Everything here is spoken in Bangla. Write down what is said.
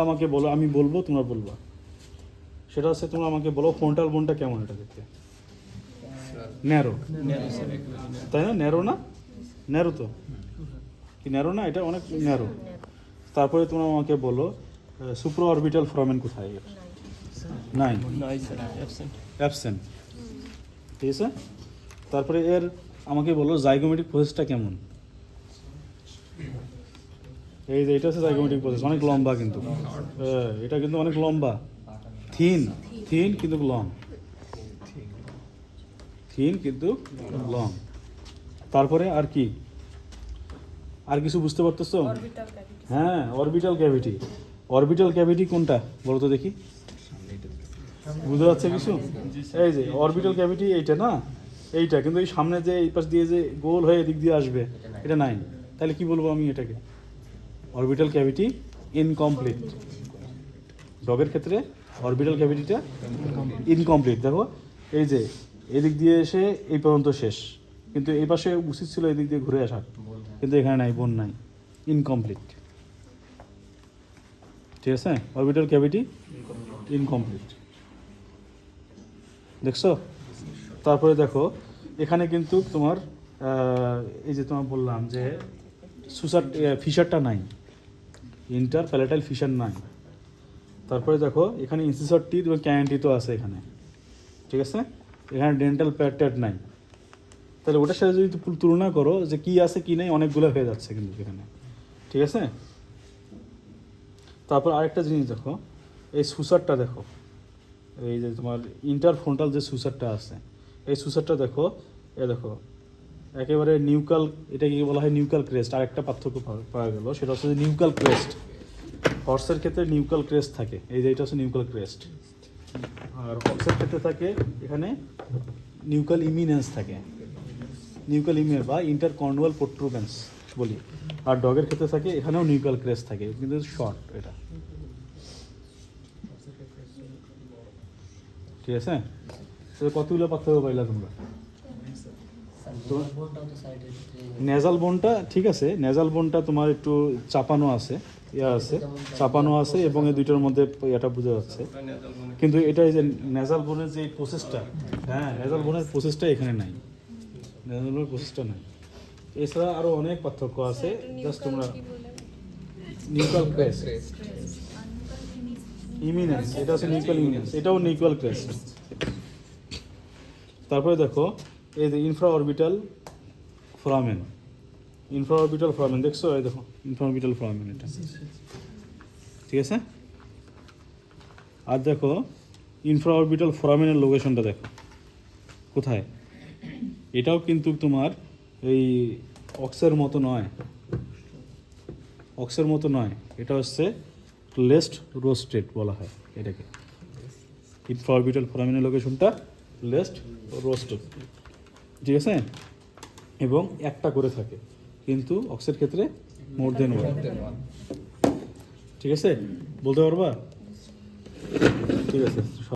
আমাকে বলো, আমি বলবো তোমরা বলবা। সেটা হচ্ছে তোমরা আমাকে বলো ফ্রন্টাল বোনটা কেমন এটা দেখতে? ন্যারো, তাই না? ন্যারো না? ন্যারো তো কি ন্যারো না? এটা অনেক ন্যারো। তারপরে তোমরা আমাকে বলো সুপ্রা অরবিটাল ফোরামেন কোথায়? নাই, অ্যাবসেন্ট। ঠিক আছে। তারপরে এর আমাকে বলো জাইগোমেটিক প্রসেসটা কেমন? এই যে এটা হচ্ছে জাইগোমেটিক প্রসেস, অনেক লম্বা কিন্তু, এটা কিন্তু অনেক লম্বা, থিন থিন কিন্তু লং, থিন কিন্তু লং। তারপরে আর কি, আর কিছু বুঝতে পারতেছো? হ্যাঁ, অরবিটাল ক্যাভিটি। অরবিটাল ক্যাভিটি কোনটা বলো তো দেখি, বুঝতে পারছে কিছু? এই যে অরবিটাল ক্যাভিটি এইটা না, এইটা কিন্তু এই সামনে যে এই পাশ দিয়ে যে গোল হয়ে এদিক দিয়ে আসবে, এটা নাই। তাহলে কি বলবো আমি এটাকে? Orbital cavity incomplete. ডগের ক্ষেত্রে অরবিটাল ক্যাভিটিটা ইনকমপ্লিট। দেখো এই যে এদিক দিয়ে এসে এই পর্যন্ত শেষ, কিন্তু এই পাশে উচিত ছিল এদিক দিয়ে ঘুরে আসার, কিন্তু এখানে নাই, বোন নাই, ইনকমপ্লিট। ঠিক আছে, অরবিটাল ক্যাভিটি ইনকমপ্লিট, দেখছো? তারপরে দেখো এখানে কিন্তু তোমার এই যে তোমার বললাম যে সুসার ফিশারটা নাই, ইন্টার প্যালেটাইল ফিশার নাই। তারপরে দেখো এখানে ইনসিসর টিথ এবং ক্যানেন তো আছে এখানে, ঠিক আছে? এখানে ডেন্টাল প্যাটেট নাই। তাহলে ওটার সাথে যদি তুলনা করো যে কী আছে কী নেই, অনেকগুলো হয়ে যাচ্ছে কিন্তু এখানে, ঠিক আছে? তারপর আরেকটা জিনিস দেখো, এই সুসারটা দেখো, এই যে তোমার ইন্টারফ্রন্টাল যে সুসারটা আছে, এই সুসারটা দেখো, এ দেখো একেবারে নিউকাল, এটাকে বলা হয় নিউকাল ক্রেস্ট। আরেকটা পার্থক্য পাওয়া গেল, সেটা হচ্ছে যে নিউকাল ক্রেস্ট। হর্সের ক্ষেত্রে নিউকাল ক্রেস্ট থাকে, এই যে এটা হচ্ছে নিউকাল ক্রেস্ট। আর হর্সের ক্ষেত্রে থাকে এখানে নিউকাল ইমিনেন্স থাকে, নিউকাল ইমিনেন্স বা ইন্টারকর্নুয়াল প্রোট্রুবেন্স বলি। আর ডগের ক্ষেত্রে থাকে এখানেও নিউকাল ক্রেস্ট থাকে, কিন্তু শর্ট এটা, ঠিক আছে? কতগুলো পার্থক্য পাইলা তোমরা? নেজাল বোনটা ঠিক আছে, নেজাল বোনটা তোমার একটু চাপানো আছে, আছে, চাপানো আছে, এবং এই দুইটার মধ্যে এটা বোঝা যাচ্ছে। কিন্তু এটা এই যে নেজাল বোনের যে প্রসেসটা, হ্যাঁ নেজাল বোনের প্রসেসটা এখানে নাই, নেজাল বোনের প্রসেসটা নাই। এছাড়া আরও অনেক পার্থক্য আছে, জাস্ট তোমরা নিউকাল ক্রেস্ট, ইমিনেন্স, এটা হচ্ছে নিউকাল ইমিনেন্স, এটাও নিউকাল ক্রেস্ট। তারপরে দেখো এই যে infra orbital foramen, infra orbital foramen দেখছো? এই দেখো ইনফ্রা অরবিটাল ফোরামেন এটা, ঠিক আছে? আর দেখো ইনফ্রা অরবিটাল ফোরামেনের লোকেশনটা দেখো কোথায়। এটাও কিন্তু তোমার এই অক্সের মতো নয়, অক্সের মতো নয়, এটা হচ্ছে লেস্ট রোস্টেড বলা হয় এটাকে। ইনফ্রা অরবিটাল ফোরামেনের লোকেশনটা লেস্ট রোস্টেড, ঠিক আছে? এবং একটা করে থাকে, কিন্তু অক্সের ক্ষেত্রে মোর দেন ওয়ান, ঠিক আছে? বলতে পারবা? ঠিক আছে।